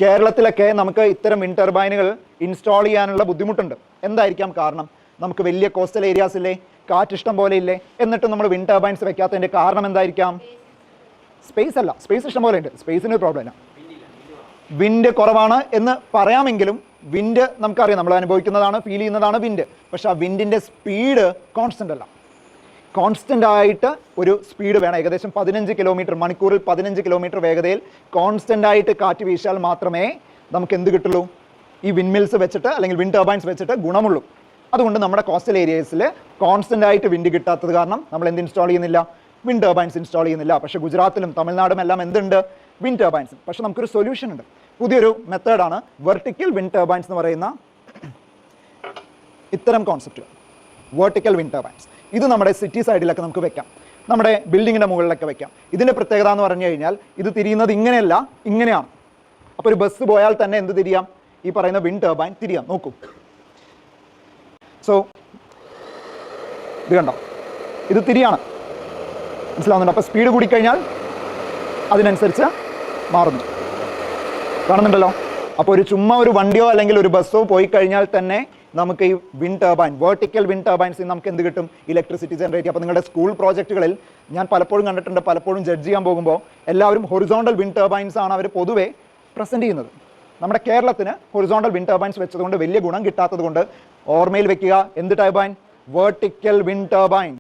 കേരളത്തിലൊക്കെ നമുക്ക് ഇത്തരം വിൻഡ് ടർബൈനുകൾ ഇൻസ്റ്റാൾ ചെയ്യാനുള്ള ബുദ്ധിമുട്ടുണ്ട്. എന്തായിരിക്കാം കാരണം? നമുക്ക് വലിയ കോസ്റ്റൽ ഏരിയാസ് ഇല്ലേ, കാറ്റ് ഇഷ്ടം പോലെ ഇല്ലേ, എന്നിട്ടും നമ്മൾ വിൻഡ് ടർബൈൻസ് വെക്കാത്തതിൻ്റെ കാരണം എന്തായിരിക്കാം? സ്പേസ് അല്ല, സ്പേസ് ഇഷ്ടം പോലെ ഉണ്ട്, സ്പേസിന് ഒരു പ്രോബ്ലം ഇല്ല. വിൻഡ് കുറവാണ് എന്ന് പറയാമെങ്കിലും വിൻഡ് നമുക്കറിയാം, നമ്മൾ അനുഭവിക്കുന്നതാണ്, ഫീൽ ചെയ്യുന്നതാണ് വിൻഡ്. പക്ഷെ ആ വിൻഡിൻ്റെ സ്പീഡ് കോൺസ്റ്റൻ്റ് അല്ല. കോൺസ്റ്റൻ്റ് ആയിട്ട് ഒരു സ്പീഡ് വേണം. ഏകദേശം 15 കിലോമീറ്റർ മണിക്കൂറിൽ 15 കിലോമീറ്റർ വേഗതയിൽ കോൺസ്റ്റൻ്റ് ആയിട്ട് കാറ്റ് വീശാൽ മാത്രമേ നമുക്ക് എന്ത് കിട്ടുള്ളൂ? ഈ വിൻഡ് മിൽസ് വെച്ചിട്ട് അല്ലെങ്കിൽ വിൻഡ് ടർബൈൻസ് വെച്ചിട്ട് ഗുണമുള്ളൂ. അതുകൊണ്ട് നമ്മുടെ കോസ്റ്റൽ ഏരിയസിൽ കോൺസ്റ്റൻ്റ് ആയിട്ട് വിൻഡ് കിട്ടാത്തത് കാരണം നമ്മൾ എന്ത് ഇൻസ്റ്റാൾ ചെയ്യുന്നില്ല? വിൻഡ് ടർബൈൻസ് ഇൻസ്റ്റാൾ ചെയ്യുന്നില്ല. പക്ഷേ ഗുജറാത്തിലും തമിഴ്നാടും എല്ലാം എന്തുണ്ട്? Wind turbines. പക്ഷേ നമുക്കൊരു സൊല്യൂഷൻ ഉണ്ട്. പുതിയൊരു മെത്തേഡാണ് വെർട്ടിക്കൽ വിൻഡ് ടർബൈൻസ് എന്ന് പറയുന്ന ഇത്തരം കോൺസെപ്റ്റ്. വെർട്ടിക്കൽ വിൻഡ് ടർബൈൻസ് ഇത് നമ്മുടെ സിറ്റി സൈഡിലൊക്കെ നമുക്ക് വെക്കാം, നമ്മുടെ ബിൽഡിങ്ങിൻ്റെ മുകളിലൊക്കെ വെക്കാം. ഇതിൻ്റെ പ്രത്യേകത എന്ന് പറഞ്ഞു കഴിഞ്ഞാൽ ഇത് തിരിയുന്നത് ഇങ്ങനെയല്ല, ഇങ്ങനെയാണ്. അപ്പോൾ ഒരു ബസ് പോയാൽ തന്നെ എന്ത് തിരിയാം? ഈ പറയുന്ന വിൻഡ് ടർബൈൻ തിരിയാം. നോക്കൂ, സോ ഇത് കണ്ടോ, ഇത് തിരിയാണ്, മനസ്സിലാവുന്നുണ്ട്? അപ്പോൾ സ്പീഡ് കൂടിക്കഴിഞ്ഞാൽ അതിനനുസരിച്ച് മാറുന്നു, കാണുന്നുണ്ടല്ലോ? അപ്പോൾ ചുമ്മാ ഒരു വണ്ടിയോ അല്ലെങ്കിൽ ഒരു ബസ്സോ പോയി കഴിഞ്ഞാൽ തന്നെ നമുക്ക് ഈ വിൻഡ് ടർബൈൻ, വെർട്ടിക്കൽ വിൻഡ് ടർബൈൻസിൽ നമുക്ക് എന്ത് കിട്ടും? Electricity generate. അപ്പോൾ നിങ്ങളുടെ സ്കൂൾ പ്രോജക്റ്റുകളിൽ ഞാൻ പലപ്പോഴും കണ്ടിട്ടുണ്ട്, പലപ്പോഴും ജഡ്ജ് ചെയ്യാൻ പോകുമ്പോൾ എല്ലാവരും ഹൊറിസോണ്ടൽ വിൻഡ് ടർബൈൻസ് ആണ് അവർ പൊതുവേ പ്രസൻറ്റ് ചെയ്യുന്നത്. നമ്മുടെ കേരളത്തിന് ഹൊറിസോണ്ടൽ വിൻഡ് ടർബൈൻസ് വെച്ചതുകൊണ്ട് വലിയ ഗുണം കിട്ടാത്തത് കൊണ്ട് ഓർമ്മയിൽ വെക്കുക, എന്ത് ടർബൈൻ? Vertical wind turbine.